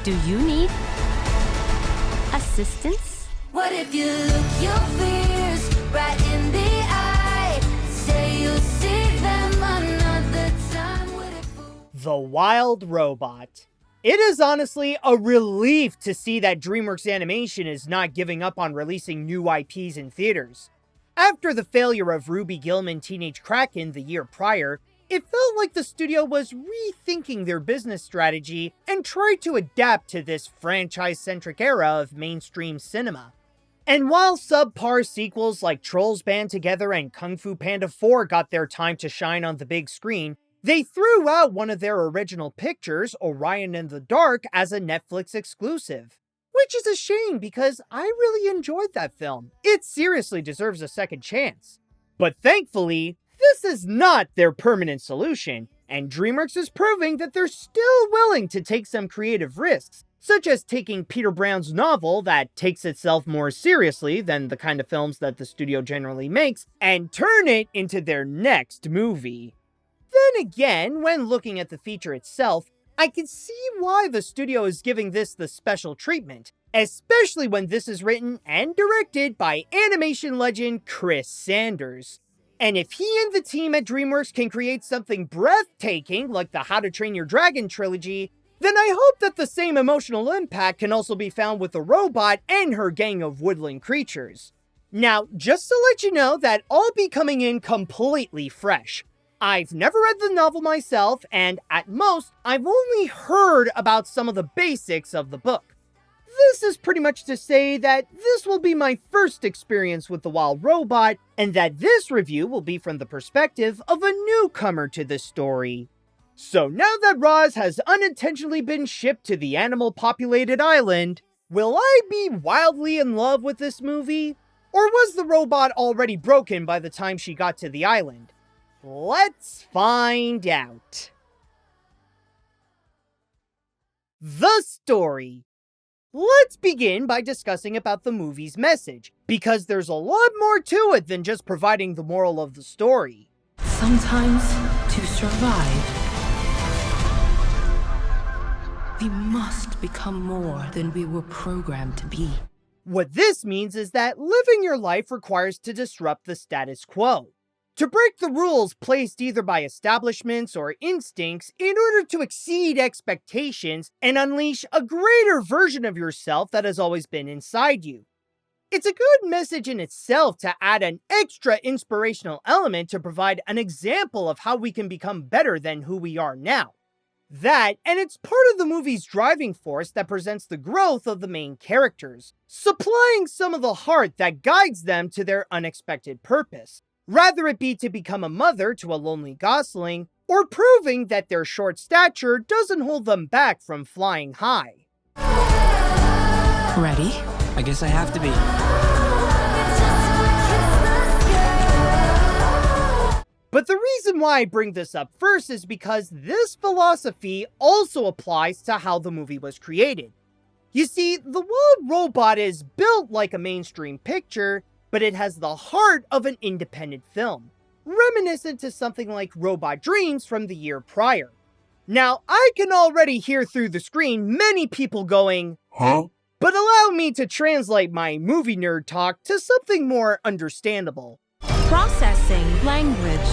Do you need assistance? What if you look your fears right in the eye? Say you'll see them another time. The Wild Robot. It is honestly a relief to see that DreamWorks Animation is not giving up on releasing new IPs in theaters. After the failure of Ruby Gillman Teenage Kraken the year prior, it felt like the studio was rethinking their business strategy and tried to adapt to this franchise-centric era of mainstream cinema. And while subpar sequels like Trolls Band Together and Kung Fu Panda 4 got their time to shine on the big screen, they threw out one of their original pictures, Orion in the Dark, as a Netflix exclusive. Which is a shame because I really enjoyed that film. It seriously deserves a second chance. But thankfully, this is not their permanent solution, and DreamWorks is proving that they're still willing to take some creative risks, such as taking Peter Brown's novel that takes itself more seriously than the kind of films that the studio generally makes, and turn it into their next movie. Then again, when looking at the feature itself, I can see why the studio is giving this the special treatment, especially when this is written and directed by animation legend Chris Sanders. And if he and the team at DreamWorks can create something breathtaking like the How to Train Your Dragon trilogy, then I hope that the same emotional impact can also be found with the robot and her gang of woodland creatures. Now, just to let you know that I'll be coming in completely fresh. I've never read the novel myself, and at most, I've only heard about some of the basics of the book. This is pretty much to say that this will be my first experience with The Wild Robot, and that this review will be from the perspective of a newcomer to this story. So now that Roz has unintentionally been shipped to the animal-populated island, will I be wildly in love with this movie? Or was the robot already broken by the time she got to the island? Let's find out. The story. Let's begin by discussing about the movie's message, because there's a lot more to it than just providing the moral of the story. Sometimes, to survive, we must become more than we were programmed to be. What this means is that living your life requires to disrupt the status quo. To break the rules placed either by establishments or instincts in order to exceed expectations and unleash a greater version of yourself that has always been inside you. It's a good message in itself to add an extra inspirational element to provide an example of how we can become better than who we are now. That, and it's part of the movie's driving force that presents the growth of the main characters, supplying some of the heart that guides them to their unexpected purpose. Rather it be to become a mother to a lonely gosling, or proving that their short stature doesn't hold them back from flying high. Ready? I guess I have to be. But the reason why I bring this up first is because this philosophy also applies to how the movie was created. You see, The Wild Robot is built like a mainstream picture, but it has the heart of an independent film, reminiscent to something like Robot Dreams from the year prior. Now, I can already hear through the screen many people going, "Huh?" But allow me to translate my movie nerd talk to something more understandable. Processing language.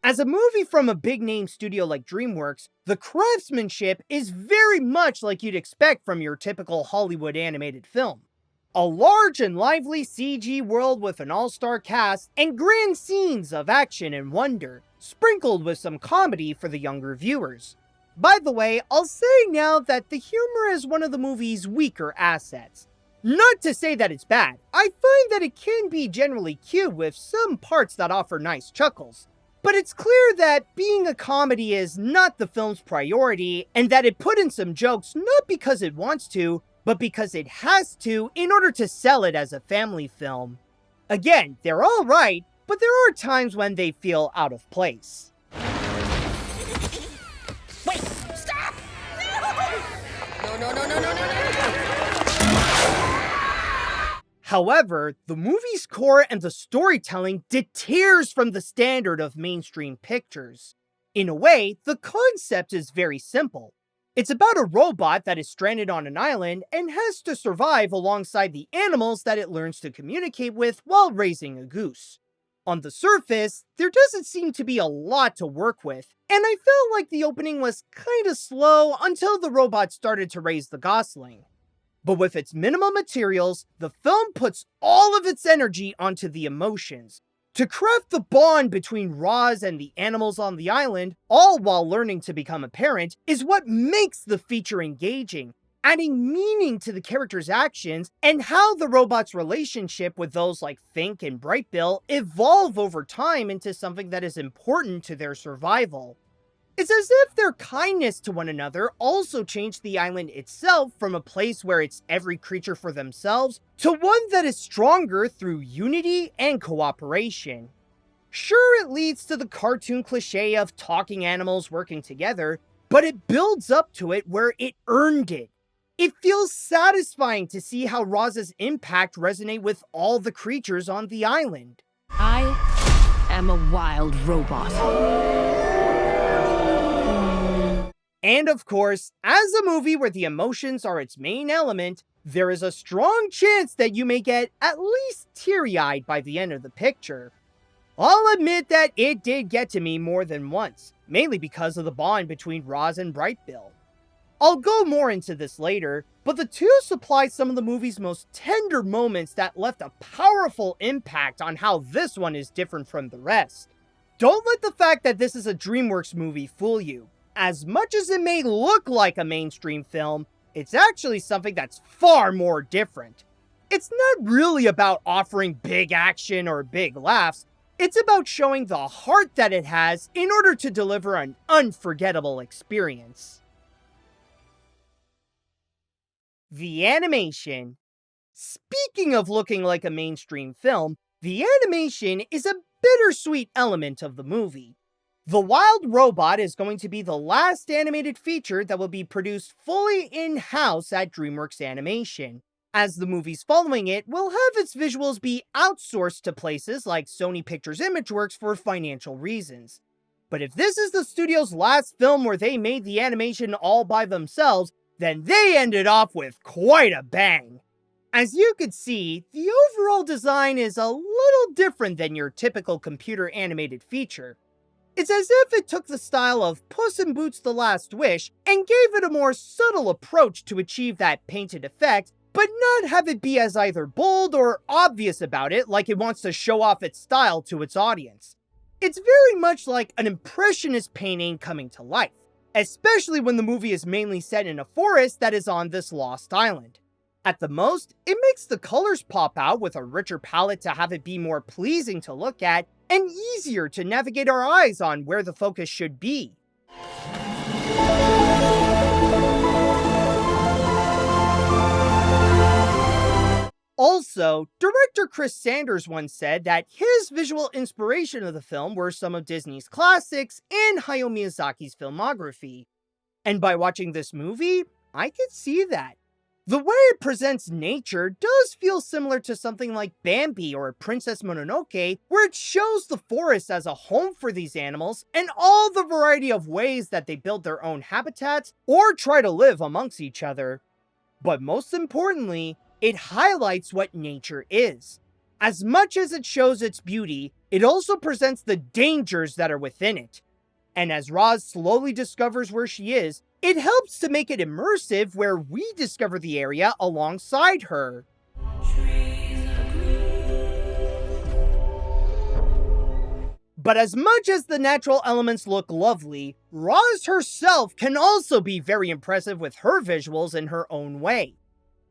As a movie from a big-name studio like DreamWorks, the craftsmanship is very much like you'd expect from your typical Hollywood animated film. A large and lively CG world with an all-star cast and grand scenes of action and wonder, sprinkled with some comedy for the younger viewers. By the way, I'll say now that the humor is one of the movie's weaker assets. Not to say that it's bad, I find that it can be generally cute with some parts that offer nice chuckles. But it's clear that being a comedy is not the film's priority, and that it put in some jokes not because it wants to, but because it has to in order to sell it as a family film. Again, they're all right, but there are times when they feel out of place. Wait, stop! No. However, the movie's core and the storytelling deters from the standard of mainstream pictures. In a way, the concept is very simple. It's about a robot that is stranded on an island and has to survive alongside the animals that it learns to communicate with while raising a goose. On the surface, there doesn't seem to be a lot to work with, and I felt like the opening was kinda slow until the robot started to raise the gosling. But with its minimal materials, the film puts all of its energy onto the emotions. To craft the bond between Roz and the animals on the island, all while learning to become a parent, is what makes the feature engaging, adding meaning to the character's actions and how the robot's relationship with those like Fink and Brightbill evolve over time into something that is important to their survival. It's as if their kindness to one another also changed the island itself from a place where it's every creature for themselves to one that is stronger through unity and cooperation. Sure, it leads to the cartoon cliche of talking animals working together, but it builds up to it where it earned it. It feels satisfying to see how Roz's impact resonate with all the creatures on the island. I am a wild robot. And of course, as a movie where the emotions are its main element, there is a strong chance that you may get at least teary-eyed by the end of the picture. I'll admit that it did get to me more than once, mainly because of the bond between Roz and Brightbill. I'll go more into this later, but the two supply some of the movie's most tender moments that left a powerful impact on how this one is different from the rest. Don't let the fact that this is a DreamWorks movie fool you. As much as it may look like a mainstream film, it's actually something that's far more different. It's not really about offering big action or big laughs, it's about showing the heart that it has in order to deliver an unforgettable experience. The animation. Speaking of looking like a mainstream film, the animation is a bittersweet element of the movie. The Wild Robot is going to be the last animated feature that will be produced fully in-house at DreamWorks Animation, as the movies following it will have its visuals be outsourced to places like Sony Pictures Imageworks for financial reasons. But if this is the studio's last film where they made the animation all by themselves, then they ended off with quite a bang. As you could see, the overall design is a little different than your typical computer animated feature. It's as if it took the style of Puss in Boots: The Last Wish and gave it a more subtle approach to achieve that painted effect, but not have it be as either bold or obvious about it like it wants to show off its style to its audience. It's very much like an impressionist painting coming to life, especially when the movie is mainly set in a forest that is on this lost island. At the most, it makes the colors pop out with a richer palette to have it be more pleasing to look at and easier to navigate our eyes on where the focus should be. Also, director Chris Sanders once said that his visual inspiration of the film were some of Disney's classics and Hayao Miyazaki's filmography. And by watching this movie, I could see that. The way it presents nature does feel similar to something like Bambi or Princess Mononoke, where it shows the forest as a home for these animals and all the variety of ways that they build their own habitats or try to live amongst each other. But most importantly, it highlights what nature is. As much as it shows its beauty, it also presents the dangers that are within it. And as Roz slowly discovers where she is, it helps to make it immersive where we discover the area alongside her. But as much as the natural elements look lovely, Roz herself can also be very impressive with her visuals in her own way.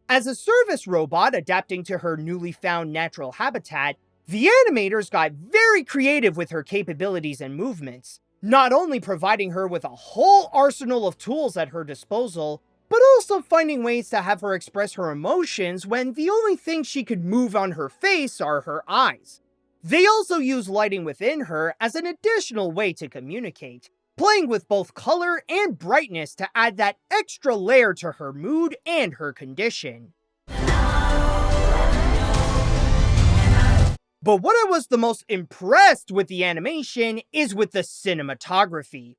As a service robot adapting to her newly found natural habitat, the animators got very creative with her capabilities and movements, not only providing her with a whole arsenal of tools at her disposal, but also finding ways to have her express her emotions when the only thing she could move on her face are her eyes. They also use lighting within her as an additional way to communicate, playing with both color and brightness to add that extra layer to her mood and her condition. But what I was the most impressed with the animation is with the cinematography.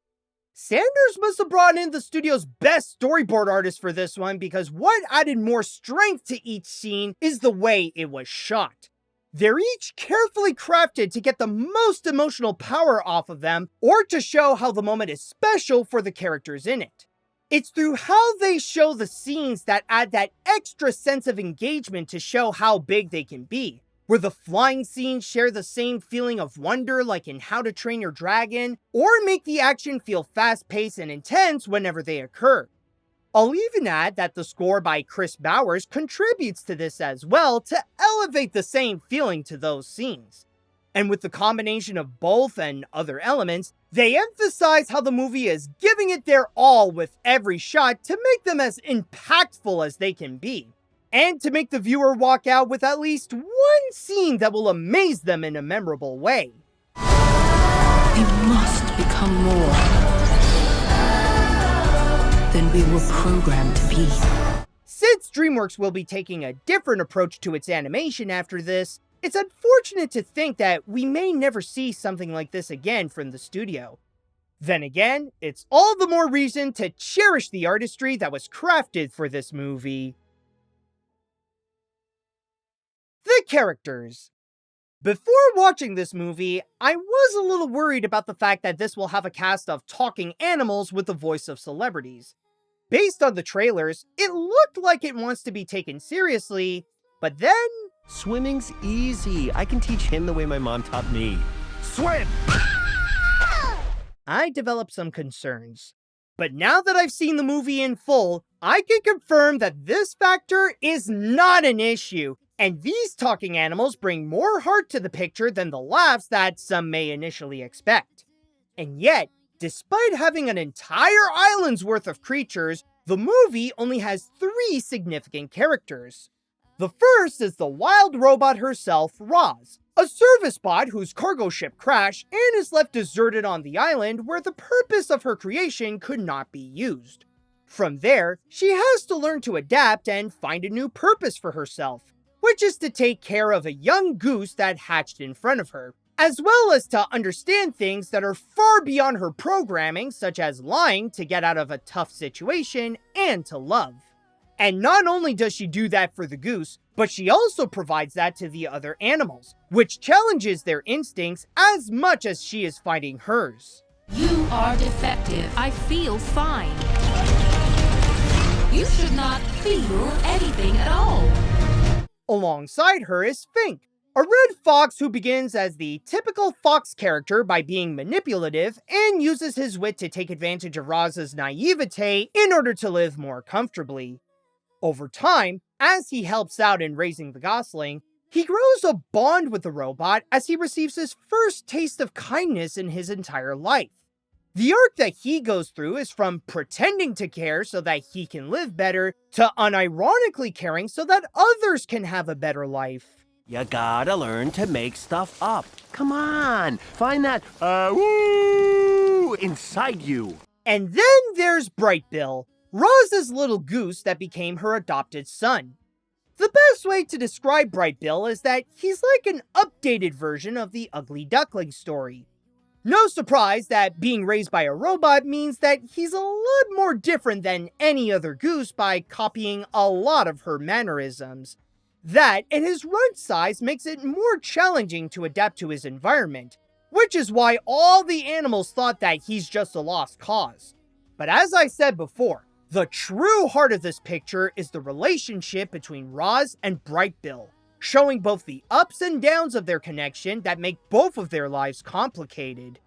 Sanders must have brought in the studio's best storyboard artist for this one, because what added more strength to each scene is the way it was shot. They're each carefully crafted to get the most emotional power off of them, or to show how the moment is special for the characters in it. It's through how they show the scenes that add that extra sense of engagement to show how big they can be, where the flying scenes share the same feeling of wonder like in How to Train Your Dragon, or make the action feel fast-paced and intense whenever they occur. I'll even add that the score by Chris Bowers contributes to this as well to elevate the same feeling to those scenes. And with the combination of both and other elements, they emphasize how the movie is giving it their all with every shot to make them as impactful as they can be, and to make the viewer walk out with at least one scene that will amaze them in a memorable way. We must become more than we were programmed to be. Since DreamWorks will be taking a different approach to its animation after this, it's unfortunate to think that we may never see something like this again from the studio. Then again, it's all the more reason to cherish the artistry that was crafted for this movie. The characters. Before watching this movie, I was a little worried about the fact that this will have a cast of talking animals with the voice of celebrities. Based on the trailers, it looked like it wants to be taken seriously, but then... Swimming's easy. I can teach him the way my mom taught me. Swim! I developed some concerns. But now that I've seen the movie in full, I can confirm that this factor is not an issue, and these talking animals bring more heart to the picture than the laughs that some may initially expect. And yet, despite having an entire island's worth of creatures, the movie only has 3 significant characters. The first is the wild robot herself, Roz, a service bot whose cargo ship crashed and is left deserted on the island where the purpose of her creation could not be used. From there, she has to learn to adapt and find a new purpose for herself, which is to take care of a young goose that hatched in front of her, as well as to understand things that are far beyond her programming, such as lying to get out of a tough situation and to love. And not only does she do that for the goose, but she also provides that to the other animals, which challenges their instincts as much as she is fighting hers. You are defective. I feel fine. You should not feel anything at all. Alongside her is Fink, a red fox who begins as the typical fox character by being manipulative and uses his wit to take advantage of Roz's naivete in order to live more comfortably. Over time, as he helps out in raising the gosling, he grows a bond with the robot as he receives his first taste of kindness in his entire life. The arc that he goes through is from pretending to care so that he can live better, to unironically caring so that others can have a better life. You gotta learn to make stuff up. Come on, find that, woo inside you. And then there's Bright Bill, Roz's little goose that became her adopted son. The best way to describe Bright Bill is that he's like an updated version of the Ugly Duckling story. No surprise that being raised by a robot means that he's a lot more different than any other goose by copying a lot of her mannerisms. That and his runt size makes it more challenging to adapt to his environment, which is why all the animals thought that he's just a lost cause. But as I said before, the true heart of this picture is the relationship between Roz and Bright Bill, showing both the ups and downs of their connection that make both of their lives complicated.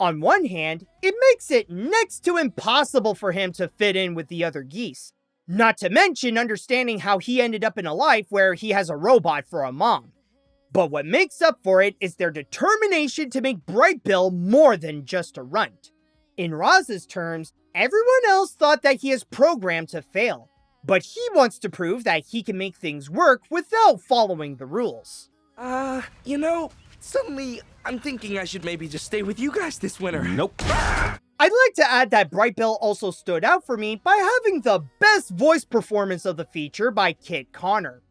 On one hand, it makes it next to impossible for him to fit in with the other geese, not to mention understanding how he ended up in a life where he has a robot for a mom. But what makes up for it is their determination to make Bright Bill more than just a runt. In Roz's terms, everyone else thought that he is programmed to fail, but he wants to prove that he can make things work without following the rules. Suddenly I'm thinking I should maybe just stay with you guys this winter. Nope. I'd like to add that Bright Bill also stood out for me by having the best voice performance of the feature by Kit Connor.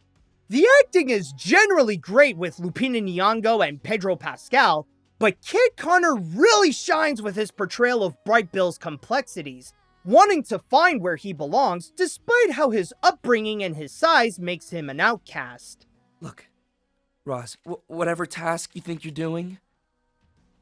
The acting is generally great with Lupita Nyong'o and Pedro Pascal, But Kid Connor really shines with his portrayal of Bright Bill's complexities, wanting to find where he belongs despite how his upbringing and his size makes him an outcast. Look, Roz, whatever task you think you're doing,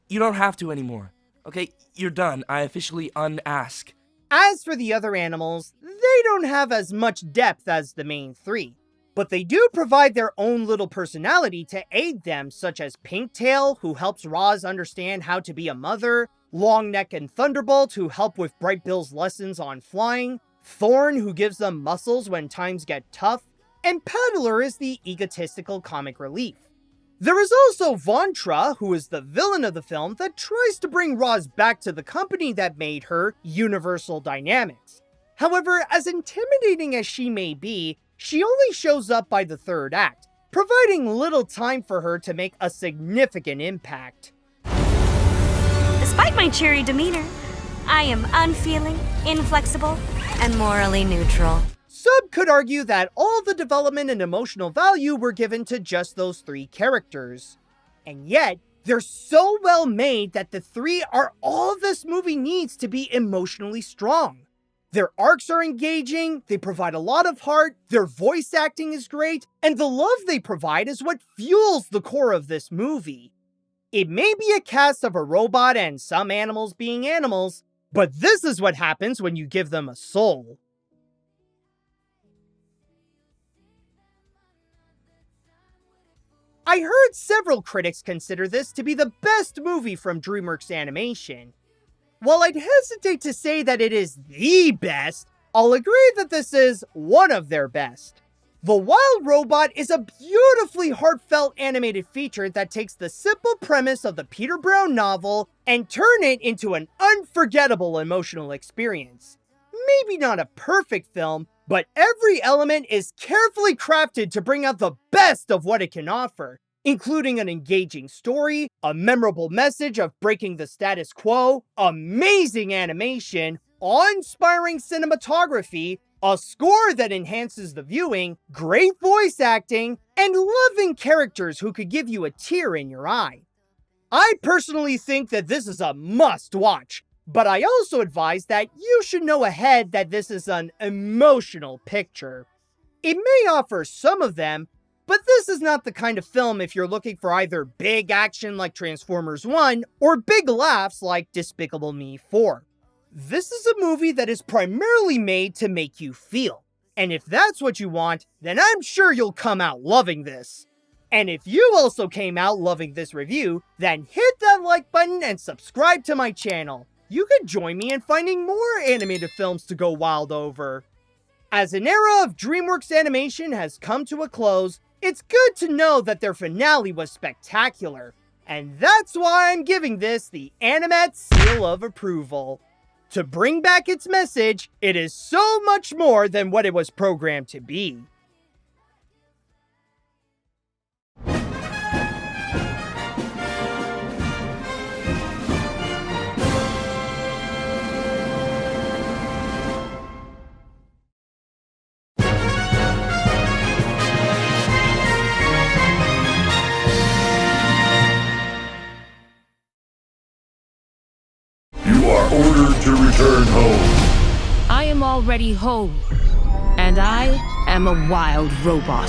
you don't have to anymore. Okay, you're done. I officially unask. As for the other animals, they don't have as much depth as the main three, but they do provide their own little personality to aid them, such as Pinktail, who helps Roz understand how to be a mother, Longneck and Thunderbolt, who help with Bright Bill's lessons on flying, Thorn, who gives them muscles when times get tough, and Paddler is the egotistical comic relief. There is also Vontra, who is the villain of the film that tries to bring Roz back to the company that made her, Universal Dynamics. However, as intimidating as she may be, she only shows up by the third act, providing little time for her to make a significant impact. Despite my cheery demeanor, I am unfeeling, inflexible, and morally neutral. Some could argue that all the development and emotional value were given to just those three characters. And yet, they're so well made that the three are all this movie needs to be emotionally strong. Their arcs are engaging, they provide a lot of heart, their voice acting is great, and the love they provide is what fuels the core of this movie. It may be a cast of a robot and some animals being animals, but this is what happens when you give them a soul. I heard several critics consider this to be the best movie from DreamWorks Animation. While I'd hesitate to say that it is the best, I'll agree that this is one of their best. The Wild Robot is a beautifully heartfelt animated feature that takes the simple premise of the Peter Brown novel and turn it into an unforgettable emotional experience. Maybe not a perfect film, but every element is carefully crafted to bring out the best of what it can offer, including an engaging story, a memorable message of breaking the status quo, amazing animation, awe-inspiring cinematography, a score that enhances the viewing, great voice acting, and loving characters who could give you a tear in your eye. I personally think that this is a must-watch, but I also advise that you should know ahead that this is an emotional picture. It may offer some of them, but this is not the kind of film if you're looking for either big action like Transformers 1 or big laughs like Despicable Me 4. This is a movie that is primarily made to make you feel, and if that's what you want, then I'm sure you'll come out loving this. And if you also came out loving this review, then hit that like button and subscribe to my channel. You could join me in finding more animated films to go wild over. As an era of DreamWorks Animation has come to a close, it's good to know that their finale was spectacular, and that's why I'm giving this the Animat seal of approval. To bring back its message, it is so much more than what it was programmed to be. You are ordered to return home. I am already home, and I am a wild robot.